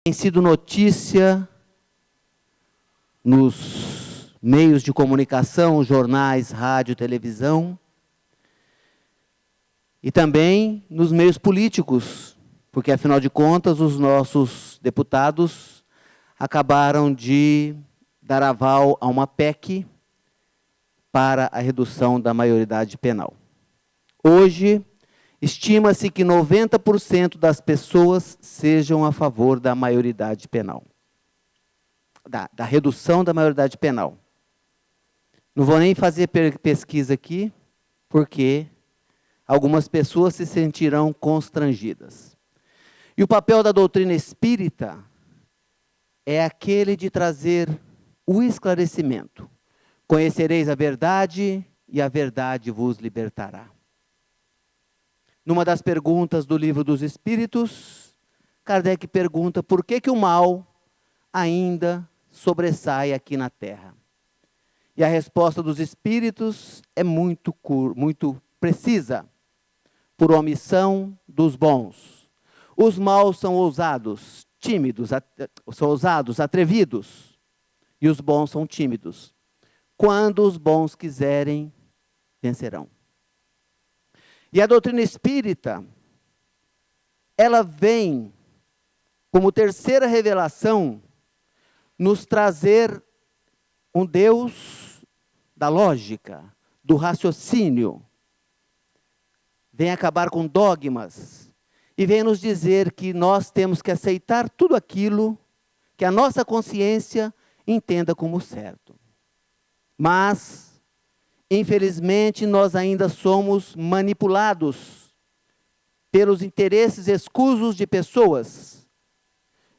Tem sido notícia nos meios de comunicação, jornais, rádio, televisão, e também nos meios políticos, porque, afinal de contas, os nossos deputados acabaram de dar aval a uma PEC para a redução da maioridade penal. Hoje, estima-se que 90% das pessoas sejam a favor da maioridade penal, da redução da maioridade penal. Não vou nem fazer pesquisa aqui, porque algumas pessoas se sentirão constrangidas. E o papel da doutrina espírita é aquele de trazer o esclarecimento. Conhecereis a verdade e a verdade vos libertará. Numa das perguntas do Livro dos Espíritos, Kardec pergunta por que o mal ainda sobressai aqui na Terra. E a resposta dos Espíritos é muito precisa. Por omissão dos bons. Os maus são ousados, tímidos, atrevidos, e os bons são tímidos. Quando os bons quiserem, vencerão. E a doutrina espírita, ela vem, como terceira revelação, nos trazer um Deus da lógica, do raciocínio. Vem acabar com dogmas e vem nos dizer que nós temos que aceitar tudo aquilo que a nossa consciência entenda como certo. Mas, infelizmente, nós ainda somos manipulados pelos interesses escusos de pessoas,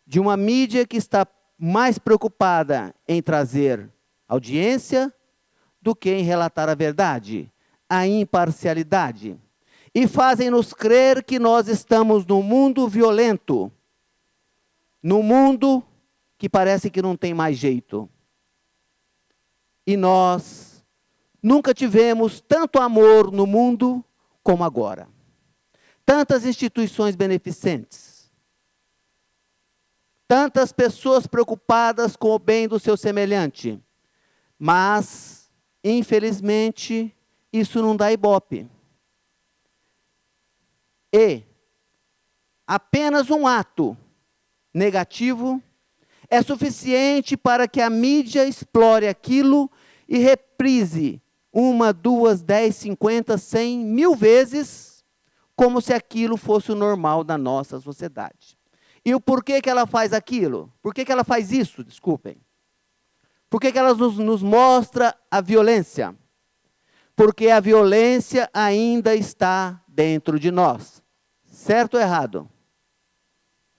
de uma mídia que está mais preocupada em trazer audiência do que em relatar a verdade, a imparcialidade. E fazem-nos crer que nós estamos num mundo violento, num mundo que parece que não tem mais jeito. E nós nunca tivemos tanto amor no mundo como agora. Tantas instituições beneficentes, tantas pessoas preocupadas com o bem do seu semelhante, mas, infelizmente, isso não dá ibope. E apenas um ato negativo é suficiente para que a mídia explore aquilo e reprise 1, 2, 10, 50, 100, 1000 vezes, como se aquilo fosse o normal da nossa sociedade. E o porquê que ela faz aquilo? Por que ela faz isso? Desculpem. Por que ela nos mostra a violência? Porque a violência ainda está dentro de nós. Certo ou errado?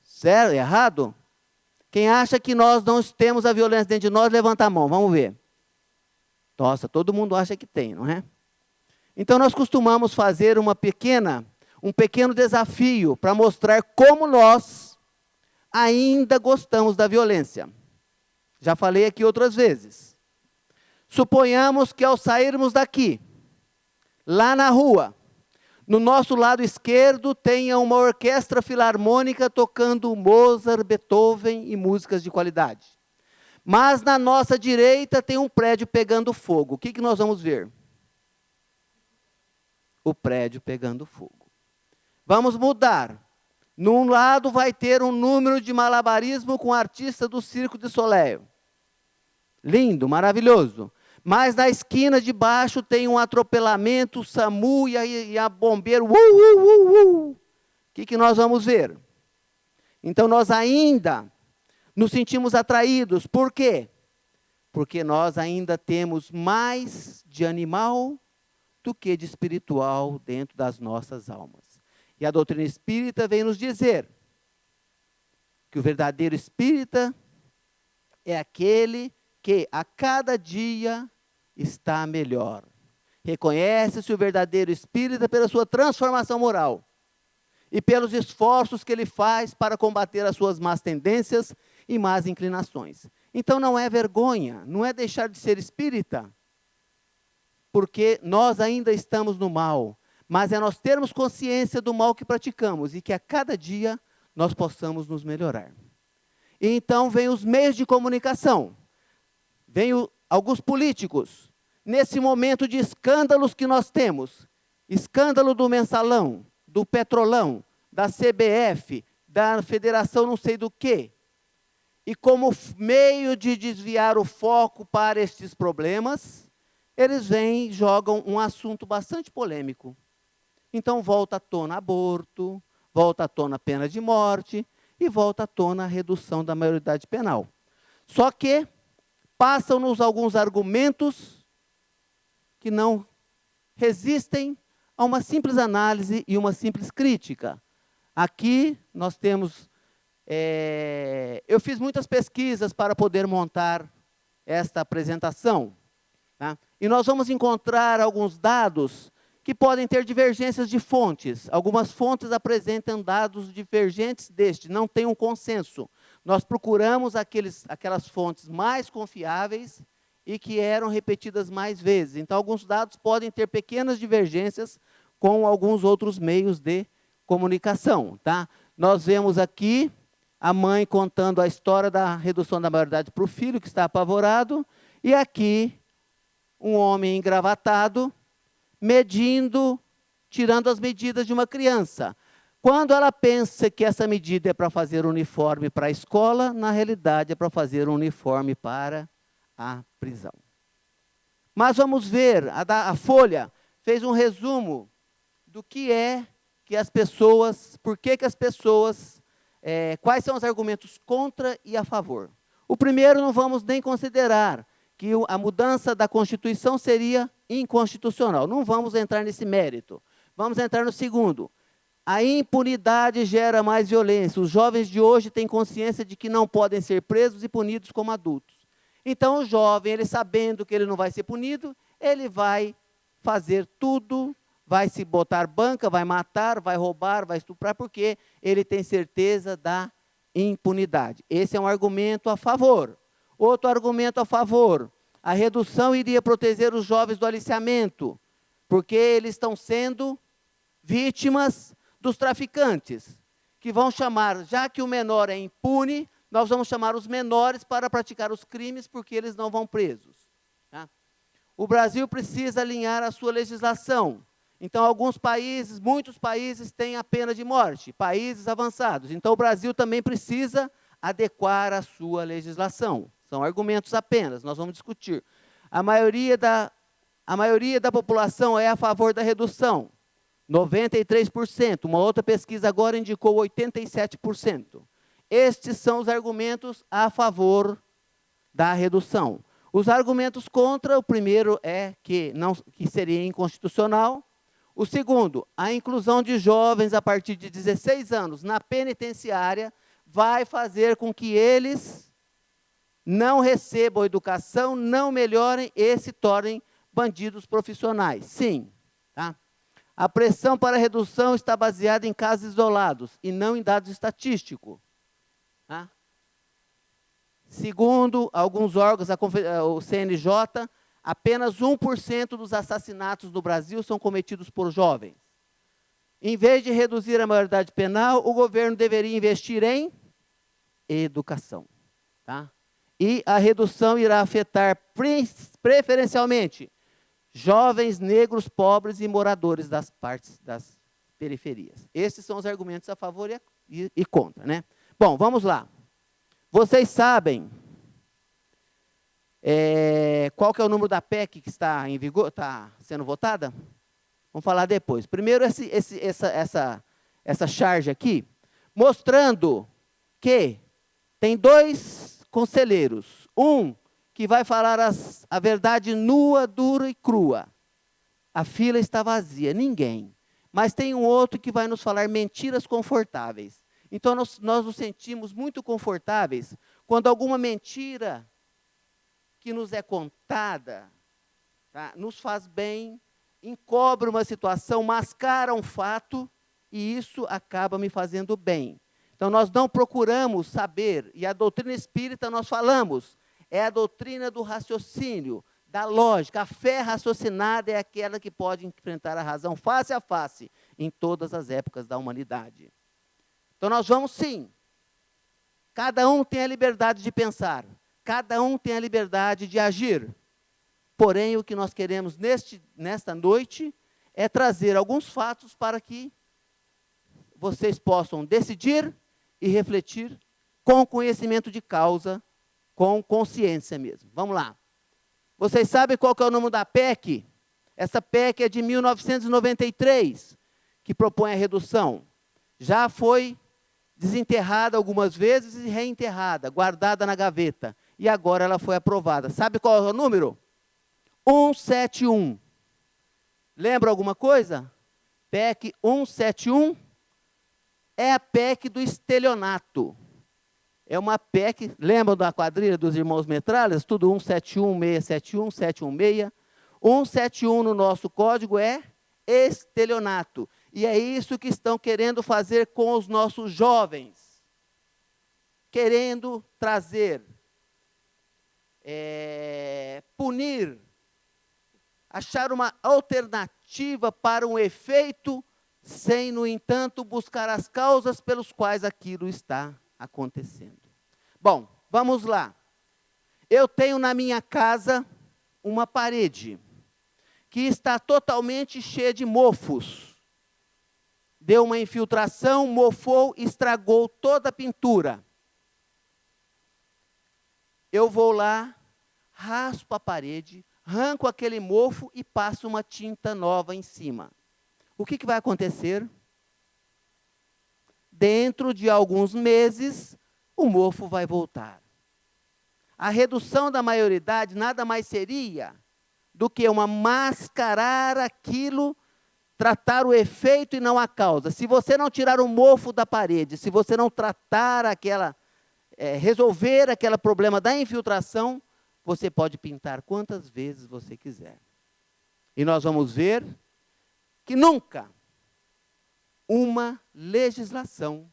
Certo? Errado? Quem acha que nós não temos a violência dentro de nós, levanta a mão, vamos ver. Nossa, todo mundo acha que tem, não é? Então nós costumamos fazer um pequeno desafio para mostrar como nós ainda gostamos da violência. Já falei aqui outras vezes. Suponhamos que ao sairmos daqui, lá na rua, no nosso lado esquerdo tenha uma orquestra filarmônica tocando Mozart, Beethoven e músicas de qualidade. Mas na nossa direita tem um prédio pegando fogo. O que nós vamos ver? O prédio pegando fogo. Vamos mudar. Num lado vai ter um número de malabarismo com artista do Circo de Soleil. Lindo, maravilhoso. Mas na esquina de baixo tem um atropelamento, o SAMU e a bombeiro. O que nós vamos ver? Então nós ainda nos sentimos atraídos. Por quê? Porque nós ainda temos mais de animal do que de espiritual dentro das nossas almas. E a doutrina espírita vem nos dizer que o verdadeiro espírita é aquele que a cada dia está melhor. Reconhece-se o verdadeiro espírita pela sua transformação moral e pelos esforços que ele faz para combater as suas más tendências e más inclinações. Então não é vergonha, não é deixar de ser espírita, porque nós ainda estamos no mal, mas é nós termos consciência do mal que praticamos e que a cada dia nós possamos nos melhorar. E então vem os meios de comunicação, vem alguns políticos. Nesse momento de escândalos que nós temos, escândalo do Mensalão, do Petrolão, da CBF, da Federação não sei do quê. E como meio de desviar o foco para estes problemas, eles vêm e jogam um assunto bastante polêmico. Então volta à tona aborto, volta à tona a pena de morte e volta à tona a redução da maioridade penal. Só que passam-nos alguns argumentos que não resistem a uma simples análise e uma simples crítica. Aqui nós temos... eu fiz muitas pesquisas para poder montar esta apresentação, tá? E nós vamos encontrar alguns dados que podem ter divergências de fontes. Algumas fontes apresentam dados divergentes deste, não tem um consenso. Nós procuramos aquelas fontes mais confiáveis e que eram repetidas mais vezes. Então, alguns dados podem ter pequenas divergências com alguns outros meios de comunicação, tá? Nós vemos aqui a mãe contando a história da redução da maioridade para o filho, que está apavorado, e aqui um homem engravatado, medindo, tirando as medidas de uma criança. Quando ela pensa que essa medida é para fazer uniforme para a escola, na realidade é para fazer um uniforme para a prisão. Mas vamos ver, a Folha fez um resumo do que é que as pessoas, por que as pessoas, quais são os argumentos contra e a favor. O primeiro não vamos nem considerar, que a mudança da Constituição seria inconstitucional. Não vamos entrar nesse mérito. Vamos entrar no segundo. A impunidade gera mais violência. Os jovens de hoje têm consciência de que não podem ser presos e punidos como adultos. Então, o jovem, ele sabendo que ele não vai ser punido, ele vai fazer tudo, vai se botar banca, vai matar, vai roubar, vai estuprar, porque ele tem certeza da impunidade. Esse é um argumento a favor. Outro argumento a favor, a redução iria proteger os jovens do aliciamento, porque eles estão sendo vítimas dos traficantes, que vão chamar, já que o menor é impune, nós vamos chamar os menores para praticar os crimes, porque eles não vão presos. Tá? O Brasil precisa alinhar a sua legislação. Então, alguns países, muitos países têm a pena de morte, países avançados. Então, o Brasil também precisa adequar a sua legislação. São argumentos apenas, nós vamos discutir. A maioria da população é a favor da redução, 93%. Uma outra pesquisa agora indicou 87%. Estes são os argumentos a favor da redução. Os argumentos contra, o primeiro é que seria inconstitucional. O segundo, a inclusão de jovens a partir de 16 anos na penitenciária vai fazer com que eles não recebam educação, não melhorem e se tornem bandidos profissionais. Sim. Tá? A pressão para a redução está baseada em casos isolados e não em dados estatísticos. Tá? Segundo alguns órgãos, o CNJ, apenas 1% dos assassinatos no Brasil são cometidos por jovens. Em vez de reduzir a maioridade penal, o governo deveria investir em educação. Tá? E a redução irá afetar preferencialmente jovens, negros, pobres e moradores das partes das periferias. Esses são os argumentos a favor e contra. Né? Bom, vamos lá. Vocês sabem qual que é o número da PEC que está em vigor, está sendo votada? Vamos falar depois. Primeiro, essa charge aqui, mostrando que tem dois conselheiros. Um que vai falar a verdade nua, dura e crua. A fila está vazia, ninguém. Mas tem um outro que vai nos falar mentiras confortáveis. Então, nós nos sentimos muito confortáveis quando alguma mentira que nos é contada, tá, nos faz bem, encobre uma situação, mascara um fato, e isso acaba me fazendo bem. Então, nós não procuramos saber, e a doutrina espírita nós falamos, é a doutrina do raciocínio, da lógica. A fé raciocinada é aquela que pode enfrentar a razão face a face em todas as épocas da humanidade. Então, nós vamos sim Cada um tem a liberdade de pensar. Cada um tem a liberdade de agir. Porém, o que nós queremos nesta noite é trazer alguns fatos para que vocês possam decidir e refletir com conhecimento de causa, com consciência mesmo. Vamos lá. Vocês sabem qual que é o nome da PEC? Essa PEC é de 1993, que propõe a redução. Já foi desenterrada algumas vezes e reenterrada, guardada na gaveta. E agora ela foi aprovada. Sabe qual é o número? 171. Lembra alguma coisa? PEC 171 é a PEC do estelionato. É uma PEC, lembram da quadrilha dos irmãos Metralhas? Tudo 171, 671, 716. 171 no nosso código é estelionato. E é isso que estão querendo fazer com os nossos jovens. Querendo trazer, punir, achar uma alternativa para um efeito, sem, no entanto, buscar as causas pelos quais aquilo está acontecendo. Bom, vamos lá. Eu tenho na minha casa uma parede que está totalmente cheia de mofos. Deu uma infiltração, mofou, estragou toda a pintura. Eu vou lá, raspo a parede, arranco aquele mofo e passo uma tinta nova em cima. O que vai acontecer? Dentro de alguns meses, o mofo vai voltar. A redução da maioridade nada mais seria do que uma mascarar aquilo, tratar o efeito e não a causa. Se você não tirar o mofo da parede, se você não tratar resolver aquele problema da infiltração, você pode pintar quantas vezes você quiser. E nós vamos ver que nunca uma legislação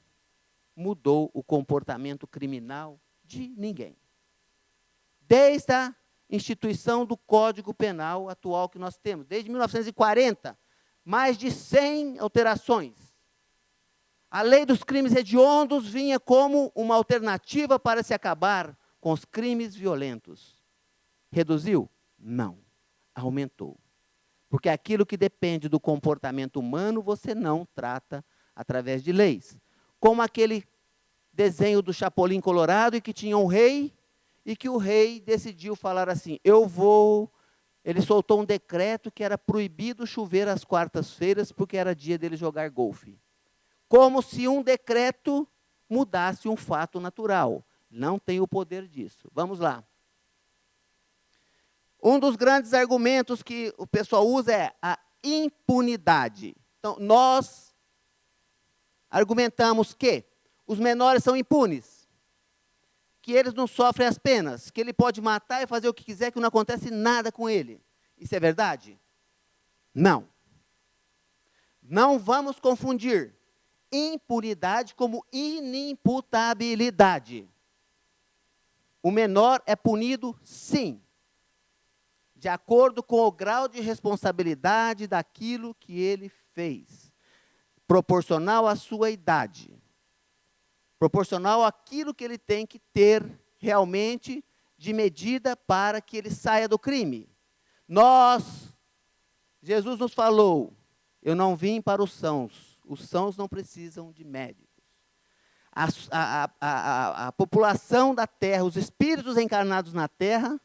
mudou o comportamento criminal de ninguém. Desde a instituição do Código Penal atual que nós temos, desde 1940, mais de 100 alterações. A lei dos crimes hediondos vinha como uma alternativa para se acabar com os crimes violentos. Reduziu? Não. Aumentou. Porque aquilo que depende do comportamento humano, você não trata através de leis. Como aquele desenho do Chapolin Colorado, e que tinha um rei, e que o rei decidiu falar assim, ele soltou um decreto que era proibido chover às quartas-feiras, porque era dia dele jogar golfe. Como se um decreto mudasse um fato natural. Não tem o poder disso. Vamos lá. Um dos grandes argumentos que o pessoal usa é a impunidade. Então, nós argumentamos que os menores são impunes, que eles não sofrem as penas, que ele pode matar e fazer o que quiser, que não acontece nada com ele. Isso é verdade? Não. Não vamos confundir impunidade como inimputabilidade. O menor é punido, sim, de acordo com o grau de responsabilidade daquilo que ele fez, proporcional à sua idade, proporcional àquilo que ele tem que ter realmente de medida para que ele saia do crime. Jesus nos falou, eu não vim para os sãos não precisam de médicos. A população da terra, os espíritos encarnados na terra,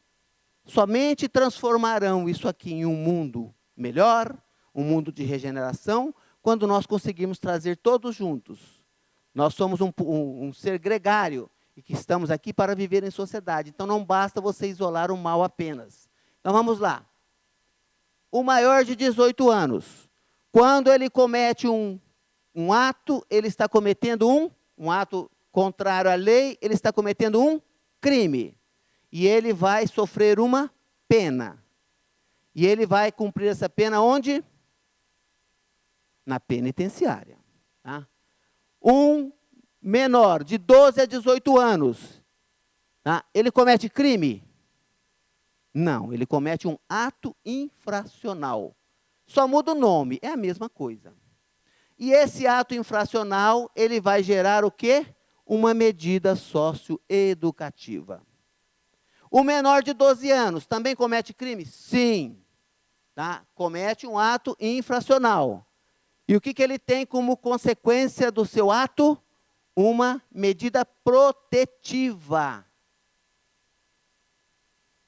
somente transformarão isso aqui em um mundo melhor, um mundo de regeneração, quando nós conseguirmos trazer todos juntos. Nós somos um ser gregário e que estamos aqui para viver em sociedade. Então, não basta você isolar o mal apenas. Então, vamos lá. O maior de 18 anos, quando ele comete um ato, ele está cometendo um ato contrário à lei, ele está cometendo um crime. E ele vai sofrer uma pena. E ele vai cumprir essa pena onde? Na penitenciária. Tá? Um menor de 12 a 18 anos, tá? Ele comete crime? Não, ele comete um ato infracional. Só muda o nome, é a mesma coisa. E esse ato infracional, ele vai gerar o quê? uma medida socioeducativa. O menor de 12 anos também comete crime? Sim. Tá? Comete um ato infracional. E o que ele tem como consequência do seu ato? Uma medida protetiva.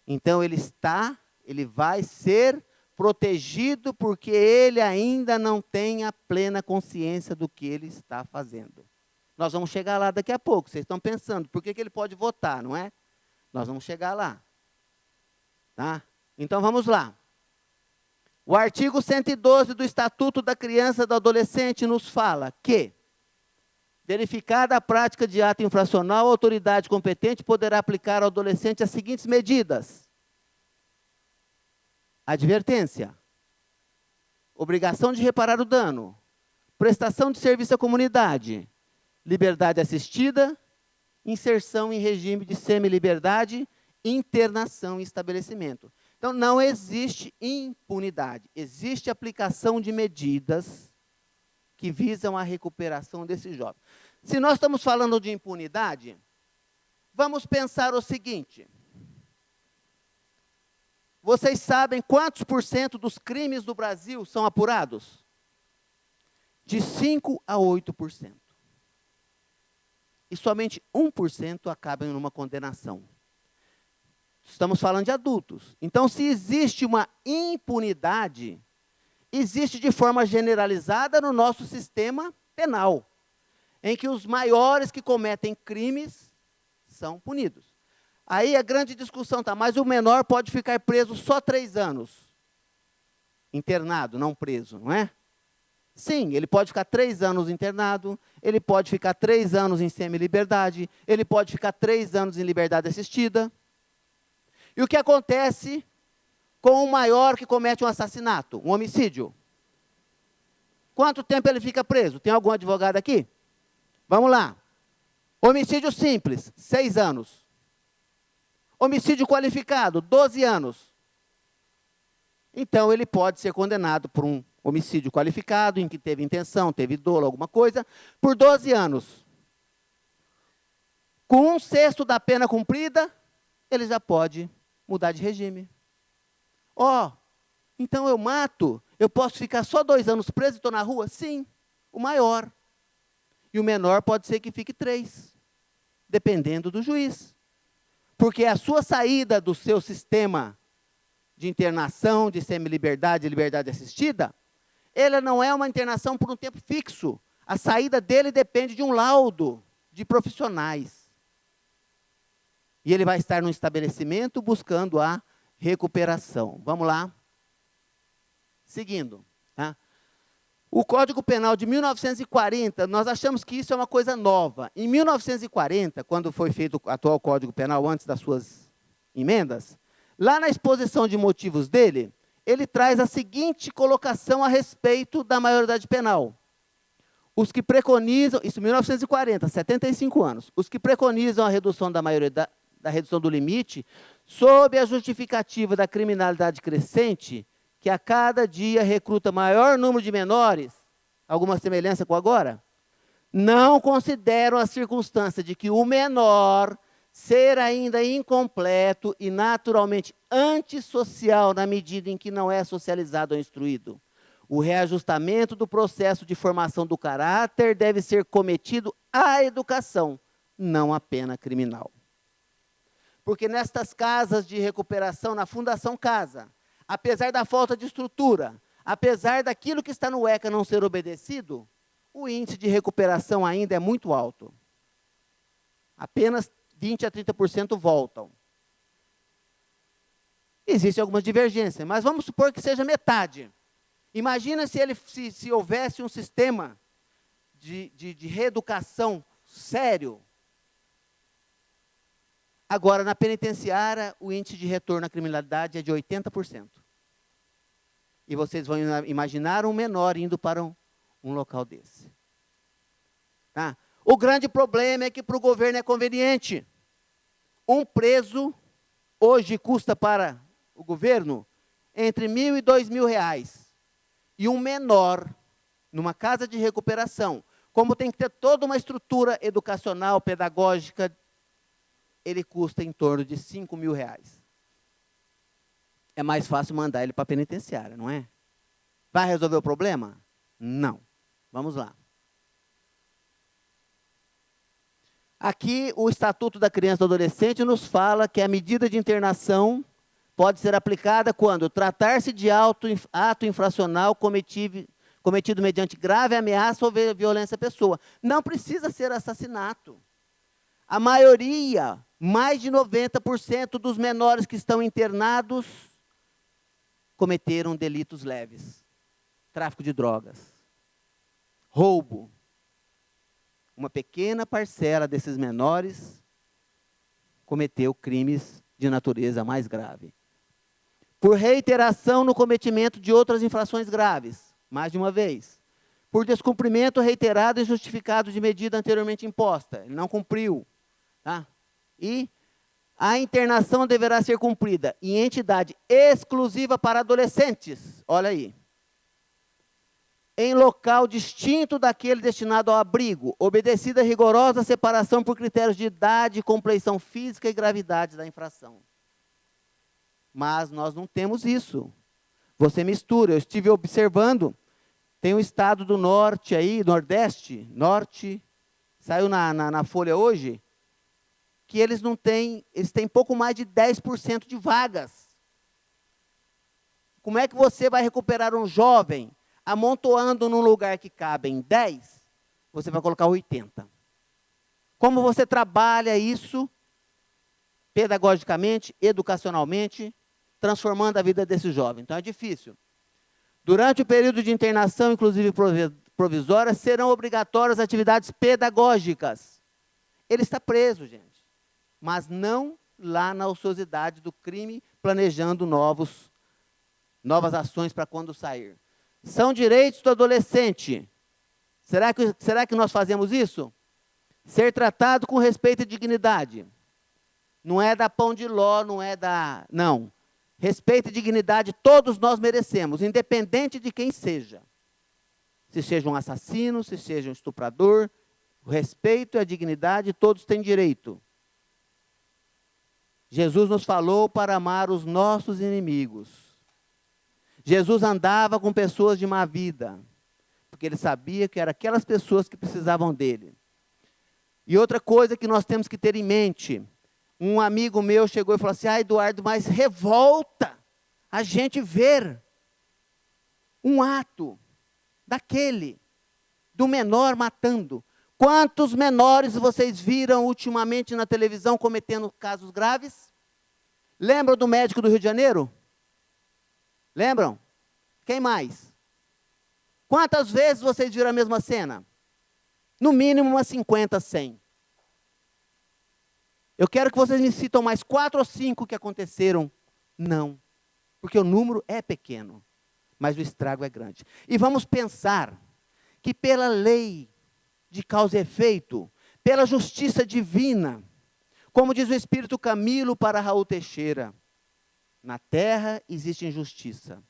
Então ele vai ser protegido porque ele ainda não tem a plena consciência do que ele está fazendo. Nós vamos chegar lá daqui a pouco. Vocês estão pensando, por que ele pode votar, não é? Nós vamos chegar lá. Tá? Então vamos lá. O artigo 112 do Estatuto da Criança e do Adolescente nos fala que, verificada a prática de ato infracional, a autoridade competente poderá aplicar ao adolescente as seguintes medidas: advertência, obrigação de reparar o dano, prestação de serviço à comunidade, liberdade assistida, inserção em regime de semi-liberdade, internação em estabelecimento. Então, não existe impunidade, existe aplicação de medidas que visam a recuperação desse jovem. Se nós estamos falando de impunidade, vamos pensar o seguinte: vocês sabem quantos por cento dos crimes do Brasil são apurados? De 5% a 8%. E somente 1% acabam em uma condenação. Estamos falando de adultos. Então, se existe uma impunidade, existe de forma generalizada no nosso sistema penal, em que os maiores que cometem crimes são punidos. Aí a grande discussão está, mas o menor pode ficar preso só 3 anos. Internado, não preso, não é? Sim, ele pode ficar 3 anos internado, ele pode ficar 3 anos em semi-liberdade, ele pode ficar 3 anos em liberdade assistida. E o que acontece com o maior que comete um assassinato, um homicídio? Quanto tempo ele fica preso? Tem algum advogado aqui? Vamos lá. Homicídio simples, 6 anos. Homicídio qualificado, 12 anos. Então, ele pode ser condenado por um homicídio qualificado, em que teve intenção, teve dolo, alguma coisa, por 12 anos. Com 1/6 da pena cumprida, ele já pode mudar de regime. Então eu mato, eu posso ficar só 2 anos preso e estou na rua? Sim, o maior. E o menor pode ser que fique 3, dependendo do juiz. Porque a sua saída do seu sistema de internação, de semi-liberdade e liberdade assistida, ela não é uma internação por um tempo fixo. A saída dele depende de um laudo de profissionais. E ele vai estar num estabelecimento buscando a recuperação. Vamos lá. Seguindo. Tá? O Código Penal de 1940, nós achamos que isso é uma coisa nova. Em 1940, quando foi feito o atual Código Penal, antes das suas emendas, lá na exposição de motivos dele, ele traz a seguinte colocação a respeito da maioridade penal. Os que preconizam, isso em 1940, 75 anos, os que preconizam a redução da maioridade, da redução do limite, sob a justificativa da criminalidade crescente, que a cada dia recruta maior número de menores, alguma semelhança com agora, não consideram a circunstância de que o menor ser ainda incompleto e naturalmente antissocial na medida em que não é socializado ou instruído. O reajustamento do processo de formação do caráter deve ser cometido à educação, não à pena criminal. Porque nestas casas de recuperação, na Fundação Casa, apesar da falta de estrutura, apesar daquilo que está no ECA não ser obedecido, o índice de recuperação ainda é muito alto. Apenas 20% a 30% voltam. Existem algumas divergências, mas vamos supor que seja metade. Imagina se houvesse um sistema de reeducação sério. Agora, na penitenciária, o índice de retorno à criminalidade é de 80%. E vocês vão imaginar um menor indo para um local desse. Tá? O grande problema é que para o governo é conveniente. Um preso, hoje, custa para o governo entre R$ 1.000 e R$ 2.000. E um menor, numa casa de recuperação, como tem que ter toda uma estrutura educacional, pedagógica, ele custa em torno de R$ 5.000. É mais fácil mandar ele para a penitenciária, não é? Vai resolver o problema? Não. Vamos lá. Aqui, o Estatuto da Criança e do Adolescente nos fala que a medida de internação pode ser aplicada quando tratar-se de ato infracional cometido mediante grave ameaça ou violência à pessoa. Não precisa ser assassinato. A maioria, mais de 90% dos menores que estão internados, cometeram delitos leves. Tráfico de drogas, roubo. Uma pequena parcela desses menores cometeu crimes de natureza mais grave. Por reiteração no cometimento de outras infrações graves, mais de uma vez. Por descumprimento reiterado e justificado de medida anteriormente imposta. Ele não cumpriu. Tá? E a internação deverá ser cumprida em entidade exclusiva para adolescentes. Olha aí. Em local distinto daquele destinado ao abrigo, obedecida a rigorosa separação por critérios de idade, compleição física e gravidade da infração. Mas nós não temos isso. Você mistura. Eu estive observando, tem um estado do norte aí, nordeste, norte, saiu na Folha hoje, que eles têm pouco mais de 10% de vagas. Como é que você vai recuperar um jovem amontoando num lugar que cabem 10, você vai colocar 80. Como você trabalha isso pedagogicamente, educacionalmente, transformando a vida desse jovem? Então é difícil. Durante o período de internação, inclusive provisória, serão obrigatórias atividades pedagógicas. Ele está preso, gente, mas não lá na ociosidade do crime, planejando novas ações para quando sair. São direitos do adolescente. Será que nós fazemos isso? Ser tratado com respeito e dignidade. Não é da pão de ló, não é da... Não. Respeito e dignidade todos nós merecemos, independente de quem seja. Se seja um assassino, se seja um estuprador, o respeito e a dignidade todos têm direito. Jesus nos falou para amar os nossos inimigos. Jesus andava com pessoas de má vida, porque ele sabia que eram aquelas pessoas que precisavam dele. E outra coisa que nós temos que ter em mente, um amigo meu chegou e falou assim: Eduardo, mas revolta a gente ver um ato daquele, do menor matando. Quantos menores vocês viram ultimamente na televisão cometendo casos graves? Lembram do médico do Rio de Janeiro? Lembram? Quem mais? Quantas vezes vocês viram a mesma cena? No mínimo umas 50, 100. Eu quero que vocês me citam mais 4 ou 5 que aconteceram. Não, porque o número é pequeno, mas o estrago é grande. E vamos pensar que pela lei de causa e efeito, pela justiça divina, como diz o Espírito Camilo para Raul Teixeira, na terra existe injustiça.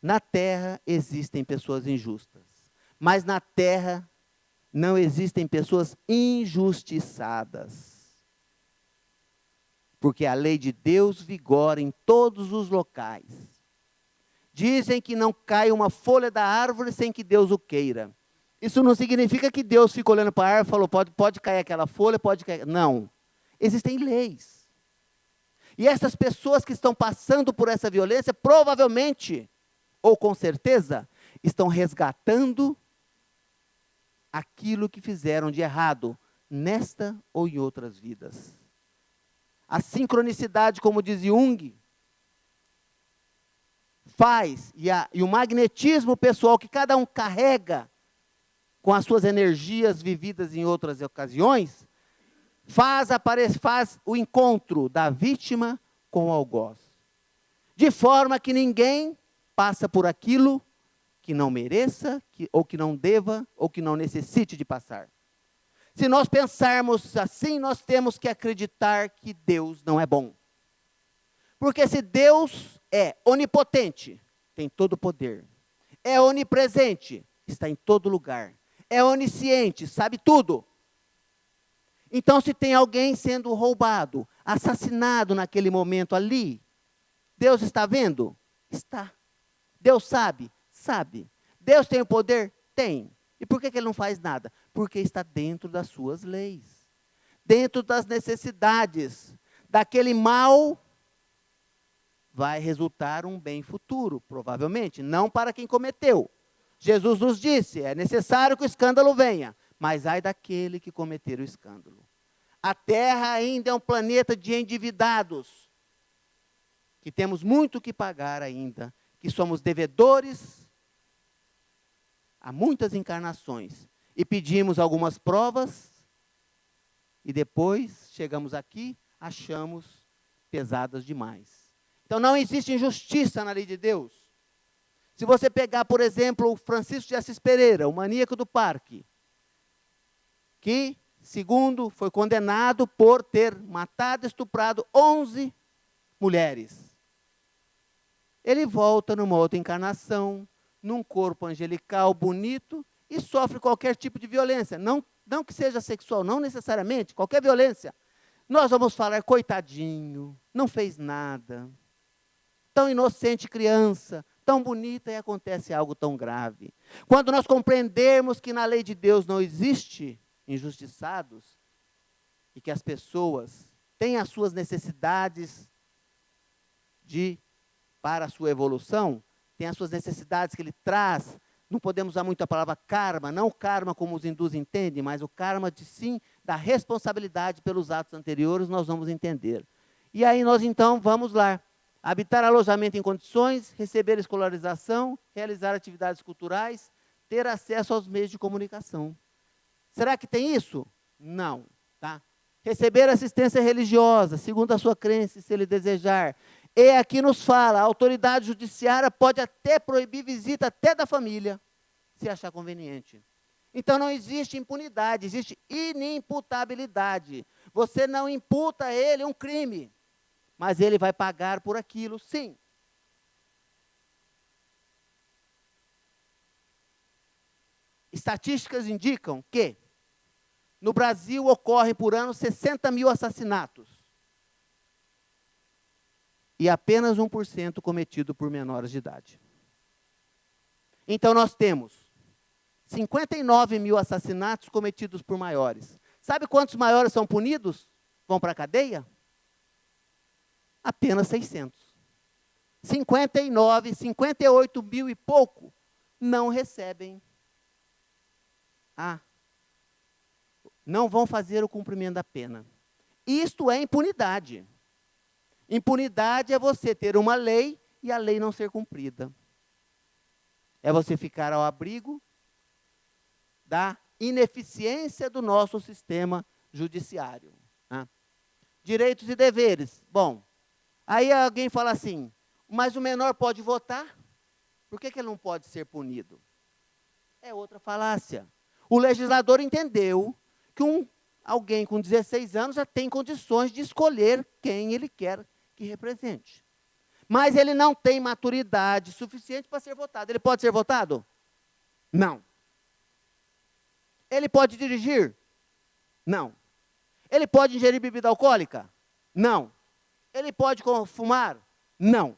Na terra existem pessoas injustas, mas na terra não existem pessoas injustiçadas. Porque a lei de Deus vigora em todos os locais. Dizem que não cai uma folha da árvore sem que Deus o queira. Isso não significa que Deus fica olhando para a árvore e falou, pode cair aquela folha, pode cair. Não. Existem leis. E essas pessoas que estão passando por essa violência, provavelmente, ou com certeza, estão resgatando aquilo que fizeram de errado, nesta ou em outras vidas. A sincronicidade, como diz Jung, faz, e o magnetismo pessoal que cada um carrega, com as suas energias vividas em outras ocasiões, faz o encontro da vítima com o algoz. De forma que ninguém passa por aquilo que não mereça, ou que não deva, ou que não necessite de passar. Se nós pensarmos assim, nós temos que acreditar que Deus não é bom. Porque se Deus é onipotente, tem todo o poder. É onipresente, está em todo lugar. é onisciente, sabe tudo. Então, se tem alguém sendo roubado, assassinado naquele momento ali, Deus está vendo? Está. Deus sabe? Sabe. Deus tem o poder? Tem. E por que ele não faz nada? Porque está dentro das suas leis. Dentro das necessidades. Daquele mal vai resultar um bem futuro, provavelmente. Não para quem cometeu. Jesus nos disse, é necessário que o escândalo venha, mas ai daquele que cometer o escândalo. A Terra ainda é um planeta de endividados, que temos muito que pagar ainda, que somos devedores há muitas encarnações, e pedimos algumas provas, e depois chegamos aqui, achamos pesadas demais. Então não existe injustiça na lei de Deus. Se você pegar, por exemplo, o Francisco de Assis Pereira, o maníaco do parque, que, segundo, foi condenado por ter matado e estuprado 11 mulheres. Ele volta numa outra encarnação, num corpo angelical bonito, e sofre qualquer tipo de violência. Não que seja sexual, não necessariamente, qualquer violência. Nós vamos falar, coitadinho, não fez nada. Tão inocente criança, tão bonita, e acontece algo tão grave. Quando nós compreendermos que na lei de Deus não existe injustiçados, e que as pessoas têm as suas necessidades para a sua evolução, tem as suas necessidades que ele traz, não podemos usar muito a palavra karma, não o karma como os hindus entendem, mas o karma sim da responsabilidade pelos atos anteriores, nós vamos entender. E aí nós então vamos lá, habitar alojamento em condições, receber escolarização, realizar atividades culturais, ter acesso aos meios de comunicação. Será que tem isso? Não. Tá? Receber assistência religiosa, segundo a sua crença, se ele desejar. E aqui nos fala, a autoridade judiciária pode até proibir visita até da família, se achar conveniente. Então não existe impunidade, existe inimputabilidade. Você não imputa a ele um crime, mas ele vai pagar por aquilo, sim. Estatísticas indicam que no Brasil ocorrem por ano 60 mil assassinatos. E apenas 1% cometido por menores de idade. Então nós temos 59 mil assassinatos cometidos por maiores. Sabe quantos maiores são punidos? Vão para a cadeia? Apenas 600. 58 mil e pouco não recebem. Não vão fazer o cumprimento da pena. Isto é impunidade. Impunidade é você ter uma lei e a lei não ser cumprida. É você ficar ao abrigo da ineficiência do nosso sistema judiciário. Né? Direitos e deveres. Bom, aí alguém fala assim, mas o menor pode votar? Por que ele não pode ser punido? É outra falácia. O legislador entendeu que alguém com 16 anos já tem condições de escolher quem ele quer que represente. Mas ele não tem maturidade suficiente para ser votado. Ele pode ser votado? Não. Ele pode dirigir? Não. Ele pode ingerir bebida alcoólica? Não. Ele pode fumar? Não.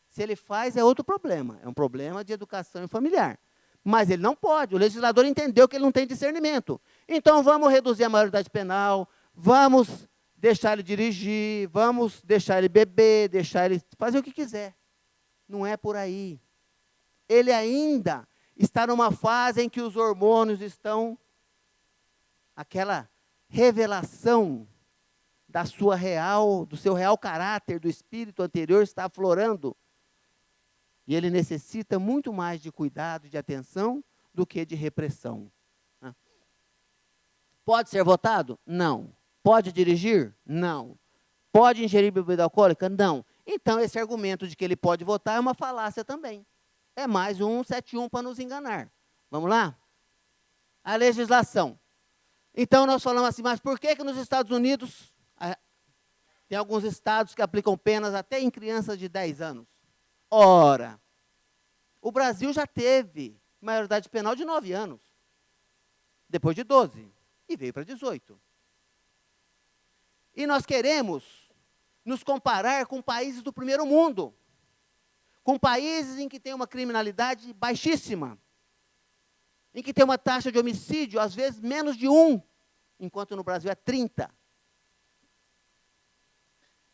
Se ele faz, é outro problema. É um problema de educação familiar. Mas ele não pode. O legislador entendeu que ele não tem discernimento. Então, vamos reduzir a maioridade penal, vamos deixar ele dirigir, vamos deixar ele beber, deixar ele fazer o que quiser. Não é por aí. Ele ainda está numa fase em que os hormônios estão, aquela revelação do seu real caráter, do espírito anterior está aflorando. E ele necessita muito mais de cuidado, de atenção, do que de repressão. Pode ser votado? Não. Pode dirigir? Não. Pode ingerir bebida alcoólica? Não. Então, esse argumento de que ele pode votar é uma falácia também. É mais um 171 para nos enganar. Vamos lá? A legislação. Então, nós falamos assim, mas por que nos Estados Unidos, tem alguns estados que aplicam penas até em crianças de 10 anos? Ora, o Brasil já teve maioridade penal de 9 anos. depois de 12, e veio para 18. E nós queremos nos comparar com países do primeiro mundo, com países em que tem uma criminalidade baixíssima, em que tem uma taxa de homicídio, às vezes, menos de 1, enquanto no Brasil é 30.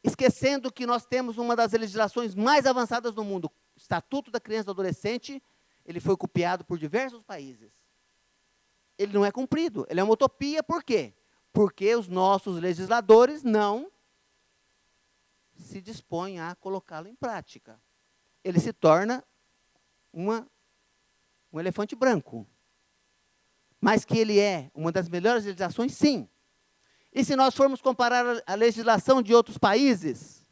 Esquecendo que nós temos uma das legislações mais avançadas do mundo, o Estatuto da Criança e do Adolescente, ele foi copiado por diversos países. Ele não é cumprido, ele é uma utopia, por quê? Porque os nossos legisladores não se dispõem a colocá-lo em prática. Ele se torna um elefante branco. Mas que ele é uma das melhores legislações, sim. E se nós formos comparar a legislação de outros países,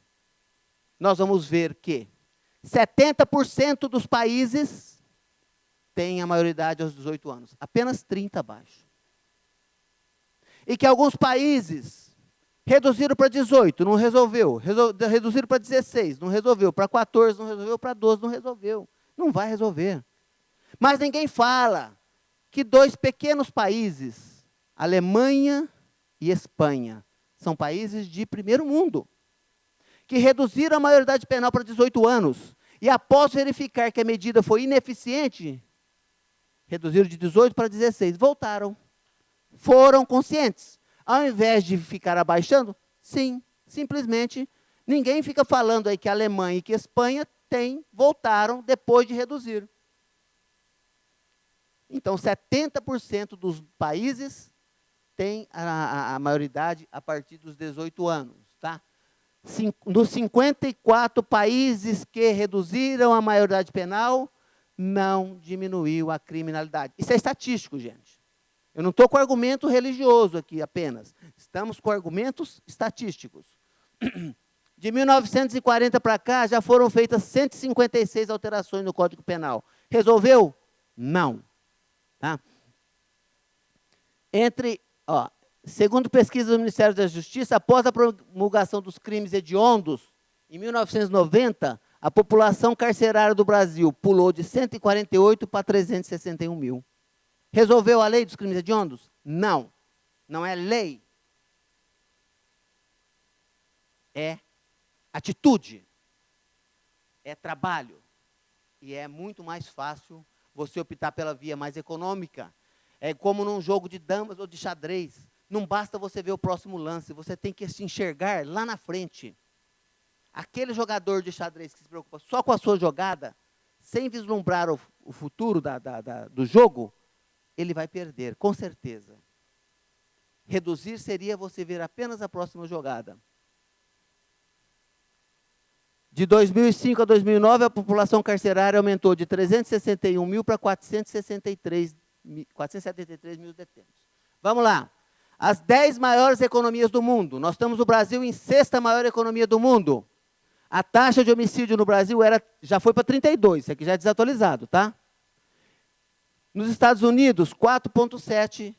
nós vamos ver que 70% dos países têm a maioridade aos 18 anos, apenas 30 abaixo. E que alguns países reduziram para 18, não resolveu. Reduziram para 16, não resolveu. Para 14, não resolveu. Para 12, não resolveu. Não vai resolver. Mas ninguém fala que 2 pequenos países, Alemanha e Espanha, são países de primeiro mundo, que reduziram a maioridade penal para 18 anos, e após verificar que a medida foi ineficiente, reduziram de 18 para 16, voltaram. Foram conscientes. Ao invés de ficar abaixando, sim, simplesmente, ninguém fica falando aí que a Alemanha e que a Espanha voltaram depois de reduzir. Então, 70% dos países têm a maioridade a partir dos 18 anos. Tá? Dos 54 países que reduziram a maioridade penal, não diminuiu a criminalidade. Isso é estatístico, gente. Eu não estou com argumento religioso aqui apenas. Estamos com argumentos estatísticos. De 1940 para cá, já foram feitas 156 alterações no Código Penal. Resolveu? Não. Tá? Segundo pesquisa do Ministério da Justiça, após a promulgação dos crimes hediondos, em 1990, a população carcerária do Brasil pulou de 148 para 361 mil. Resolveu a lei dos crimes hediondos? Não. Não é lei. É atitude. É trabalho. E é muito mais fácil você optar pela via mais econômica. É como num jogo de damas ou de xadrez. Não basta você ver o próximo lance, você tem que se enxergar lá na frente. Aquele jogador de xadrez que se preocupa só com a sua jogada, sem vislumbrar o futuro do jogo, ele vai perder, com certeza. Reduzir seria você ver apenas a próxima jogada. De 2005 a 2009, a população carcerária aumentou de 361 mil para 473 mil detentos. Vamos lá. As 10 maiores economias do mundo. Nós estamos no Brasil em 6ª maior economia do mundo. A taxa de homicídio no Brasil já foi para 32, isso aqui já é desatualizado, tá? Nos Estados Unidos, 4,7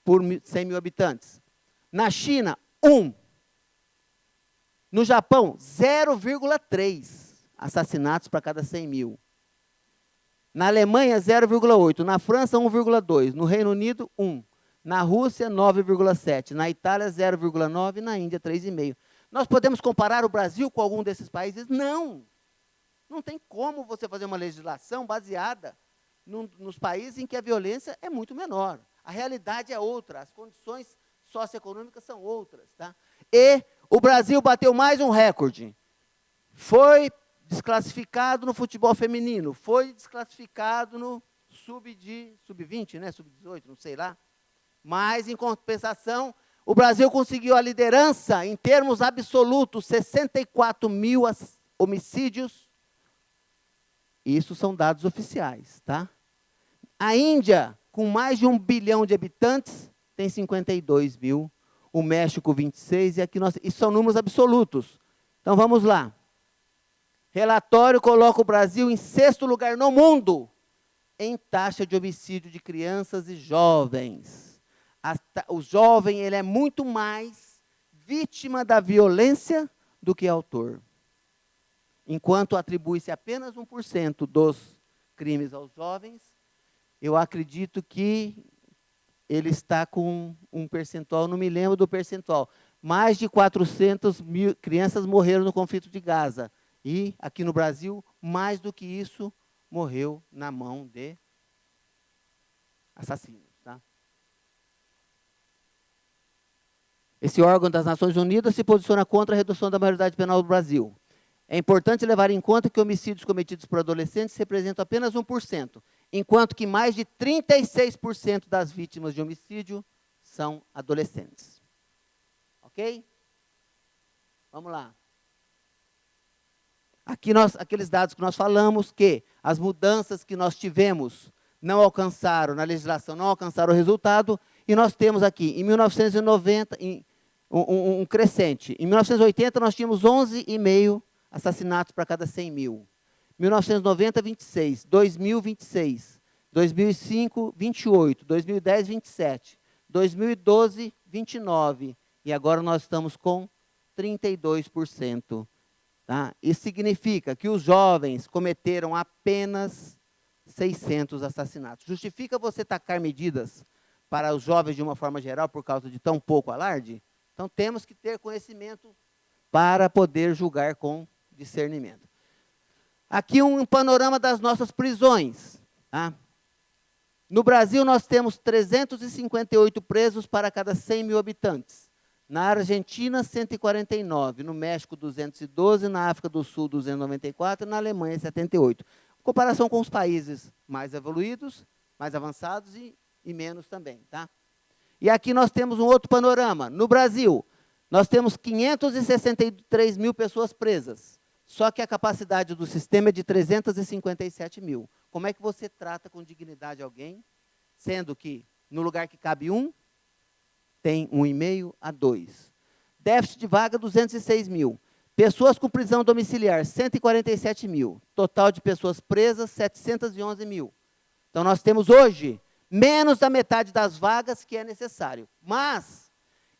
por 100 mil habitantes. Na China, 1. No Japão, 0,3 assassinatos para cada 100 mil. Na Alemanha, 0,8. Na França, 1,2. No Reino Unido, 1. Na Rússia, 9,7. Na Itália, 0,9. Na Índia, 3,5. Nós podemos comparar o Brasil com algum desses países? Não. Não tem como você fazer uma legislação baseada nos países em que a violência é muito menor. A realidade é outra, as condições socioeconômicas são outras. Tá? E o Brasil bateu mais um recorde. Foi desclassificado no futebol feminino, foi desclassificado no sub-20, né, sub-18, não sei lá. Mas, em compensação, o Brasil conseguiu a liderança em termos absolutos, 64 mil homicídios. Isso são dados oficiais, tá? A Índia, com mais de 1 bilhão de habitantes, tem 52 mil. O México, 26, e aqui isso são números absolutos. Então, vamos lá. Relatório coloca o Brasil em 6º lugar no mundo em taxa de homicídio de crianças e jovens. O jovem ele é muito mais vítima da violência do que autor. Enquanto atribui-se apenas 1% dos crimes aos jovens, eu acredito que ele está com um percentual, não me lembro do percentual, mais de 400 mil crianças morreram no conflito de Gaza. E, aqui no Brasil, mais do que isso, morreu na mão de assassinos. Tá? Esse órgão das Nações Unidas se posiciona contra a redução da maioridade penal do Brasil. É importante levar em conta que homicídios cometidos por adolescentes representam apenas 1%, enquanto que mais de 36% das vítimas de homicídio são adolescentes. Ok? Vamos lá. Aqui aqueles dados que nós falamos, que as mudanças que nós tivemos não alcançaram, na legislação, não alcançaram o resultado, e nós temos aqui, em 1990, um crescente. Em 1980, nós tínhamos 11,5 assassinatos para cada 100 mil. 1990, 26. 2000, 26. 2005, 28. 2010, 27. 2012, 29. E agora nós estamos com 32%. Tá? Isso significa que os jovens cometeram apenas 600 assassinatos. Justifica você tacar medidas para os jovens de uma forma geral por causa de tão pouco alarde? Então, temos que ter conhecimento para poder julgar com discernimento. Aqui um panorama das nossas prisões. Tá? No Brasil, nós temos 358 presos para cada 100 mil habitantes. Na Argentina, 149. No México, 212. Na África do Sul, 294. E na Alemanha, 78. Em comparação com os países mais evoluídos, mais avançados e menos também. Tá? E aqui nós temos um outro panorama. No Brasil, nós temos 563 mil pessoas presas. Só que a capacidade do sistema é de 357 mil. Como é que você trata com dignidade alguém, sendo que no lugar que cabe um, tem 1,5 a 2. Déficit de vaga, 206 mil. Pessoas com prisão domiciliar, 147 mil. Total de pessoas presas, 711 mil. Então, nós temos hoje menos da metade das vagas que é necessário. Mas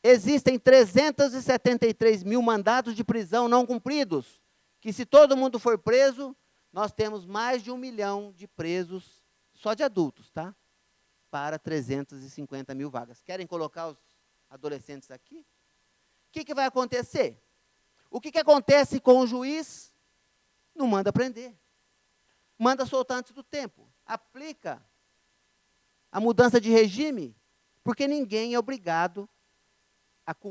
existem 373 mil mandados de prisão não cumpridos, que se todo mundo for preso, nós temos mais de 1 milhão de presos, só de adultos, tá? Para 350 mil vagas. Querem colocar os adolescentes aqui? O que vai acontecer? O que acontece com o juiz? Não manda prender. Manda soltar antes do tempo. Aplica a mudança de regime, porque ninguém é obrigado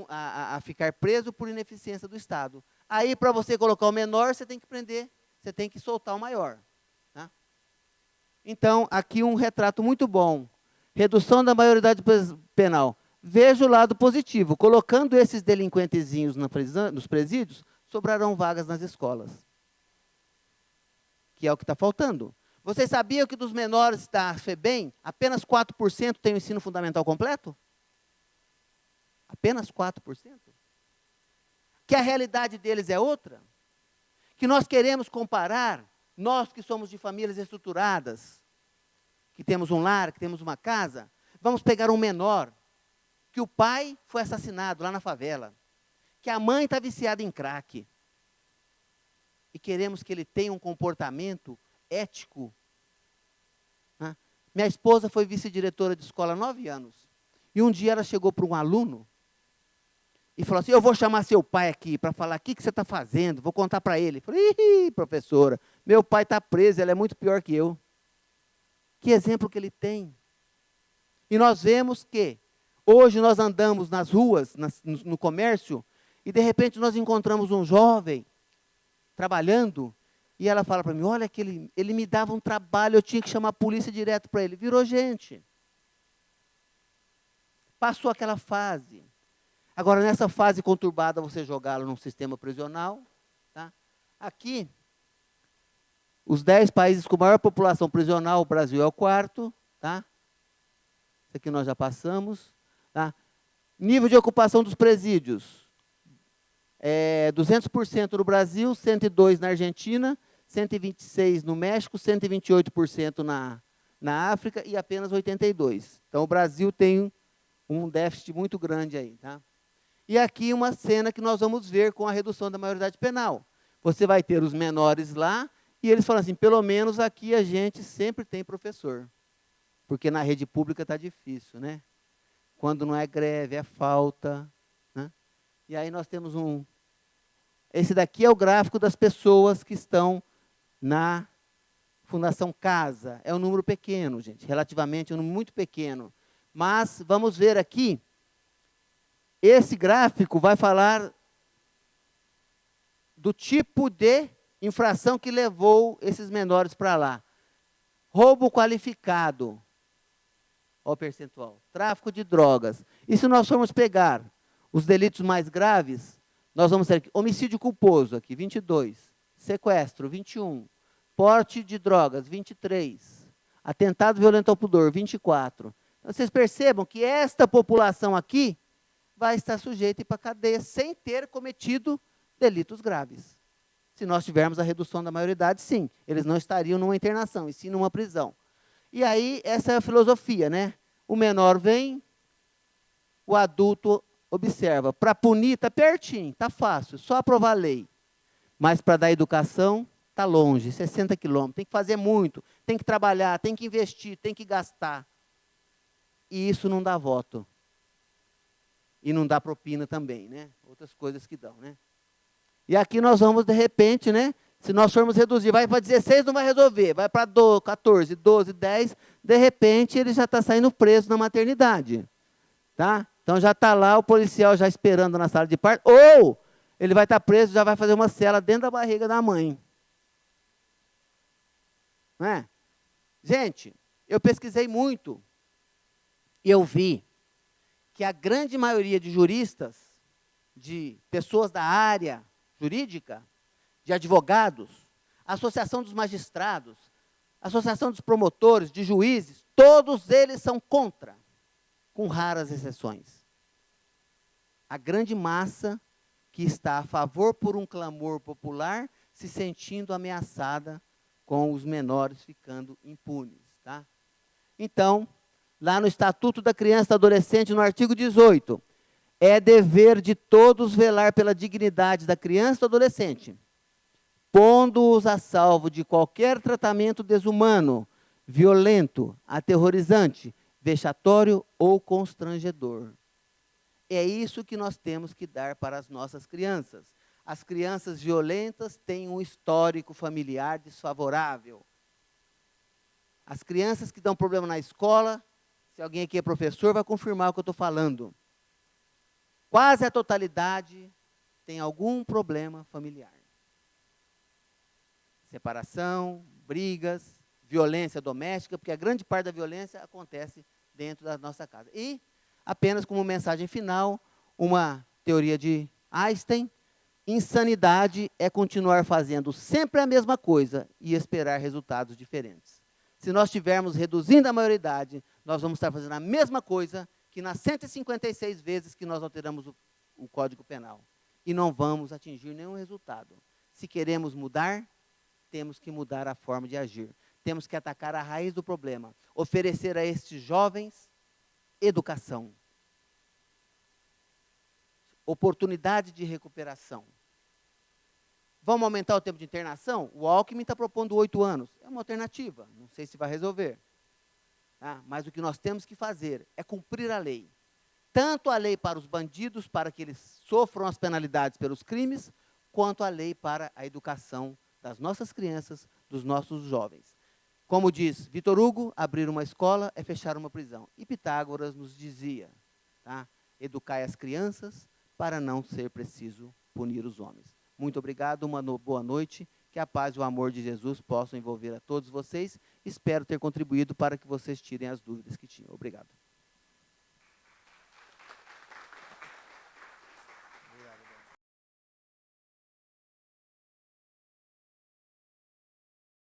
a ficar preso por ineficiência do Estado. Aí, para você colocar o menor, você tem que prender, você tem que soltar o maior. Tá? Então, aqui um retrato muito bom. Redução da maioridade penal. Veja o lado positivo. Colocando esses delinquentezinhos nos presídios, sobrarão vagas nas escolas. Que é o que está faltando. Vocês sabiam que dos menores da FEBEM, apenas 4% tem o ensino fundamental completo? Apenas 4%? Que a realidade deles é outra? Que nós queremos comparar, nós que somos de famílias estruturadas, que temos um lar, que temos uma casa, vamos pegar um menor, que o pai foi assassinado lá na favela, que a mãe está viciada em crack, e queremos que ele tenha um comportamento ético. Né? Minha esposa foi vice-diretora de escola há 9 anos, e um dia ela chegou para um aluno, e falou assim, eu vou chamar seu pai aqui para falar o que você está fazendo, vou contar para ele. Eu falei, ih, professora, meu pai está preso, ele é muito pior que eu. Que exemplo que ele tem. E nós vemos que, hoje nós andamos nas ruas, no comércio, e de repente nós encontramos um jovem trabalhando, e ela fala para mim, olha que ele me dava um trabalho, eu tinha que chamar a polícia direto para ele. Virou gente. Passou aquela fase. Agora, nessa fase conturbada, você jogá-lo num sistema prisional. Tá? Aqui, os 10 países com maior população prisional, o Brasil é o 4º. Tá? Isso aqui nós já passamos. Tá? Nível de ocupação dos presídios. 200% no Brasil, 102% na Argentina, 126% no México, 128% na África e apenas 82%. Então, o Brasil tem um déficit muito grande aí. Tá? E aqui uma cena que nós vamos ver com a redução da maioridade penal. Você vai ter os menores lá, e eles falam assim, pelo menos aqui a gente sempre tem professor. Porque na rede pública está difícil, né? quando não é greve, é falta. Né? E aí nós temos esse daqui é o gráfico das pessoas que estão na Fundação Casa. É um número pequeno, gente, relativamente é um número muito pequeno. Mas vamos ver aqui, esse gráfico vai falar do tipo de infração que levou esses menores para lá. Roubo qualificado, olha o percentual. Tráfico de drogas. E se nós formos pegar os delitos mais graves, nós vamos ter aqui, homicídio culposo, aqui, 22. Sequestro, 21. Porte de drogas, 23. Atentado violento ao pudor, 24. Então, vocês percebam que esta população aqui vai estar sujeita a ir para a cadeia sem ter cometido delitos graves. Se nós tivermos a redução da maioridade, sim, eles não estariam numa internação, e sim numa prisão. E aí, essa é a filosofia, né? O menor vem, o adulto observa. Para punir, está pertinho, está fácil, só aprovar a lei. Mas para dar educação, está longe, 60 quilômetros. Tem que fazer muito, tem que trabalhar, tem que investir, tem que gastar. E isso não dá voto. E não dá propina também, né? Outras coisas que dão, né? E aqui nós vamos, de repente, né? Se nós formos reduzir, vai para 16, não vai resolver. Vai para 14, 12, 10, de repente ele já está saindo preso na maternidade. Tá? Então já está lá o policial já esperando na sala de parto, ou ele vai estar preso, já vai fazer uma cela dentro da barriga da mãe. Não é? Gente, eu pesquisei muito e eu vi que a grande maioria de juristas, de pessoas da área jurídica, de advogados, Associação dos Magistrados, Associação dos Promotores, de Juízes, todos eles são contra, com raras exceções. A grande massa que está a favor por um clamor popular, se sentindo ameaçada com os menores ficando impunes. Tá? Então, lá no Estatuto da Criança e do Adolescente, no artigo 18, é dever de todos velar pela dignidade da criança e do adolescente, pondo-os a salvo de qualquer tratamento desumano, violento, aterrorizante, vexatório ou constrangedor. É isso que nós temos que dar para as nossas crianças. As crianças violentas têm um histórico familiar desfavorável. As crianças que dão problema na escola, se alguém aqui é professor, vai confirmar o que eu estou falando. Quase a totalidade tem algum problema familiar. Separação, brigas, violência doméstica, porque a grande parte da violência acontece dentro da nossa casa. E, apenas como mensagem final, uma teoria de Einstein: insanidade é continuar fazendo sempre a mesma coisa e esperar resultados diferentes. Se nós estivermos reduzindo a maioridade, nós vamos estar fazendo a mesma coisa que nas 156 vezes que nós alteramos o Código Penal. E não vamos atingir nenhum resultado. Se queremos mudar, temos que mudar a forma de agir. Temos que atacar a raiz do problema. Oferecer a estes jovens educação. Oportunidade de recuperação. Vamos aumentar o tempo de internação? O Alckmin está propondo 8 anos. É uma alternativa. Não sei se vai resolver. Tá? Mas o que nós temos que fazer é cumprir a lei. Tanto a lei para os bandidos, para que eles sofram as penalidades pelos crimes, quanto a lei para a educação das nossas crianças, dos nossos jovens. Como diz Vitor Hugo, abrir uma escola é fechar uma prisão. E Pitágoras nos dizia, tá? Educai as crianças para não ser preciso punir os homens. Muito obrigado, uma boa noite. Que a paz e o amor de Jesus possam envolver a todos vocês. Espero ter contribuído para que vocês tirem as dúvidas que tinham. Obrigado.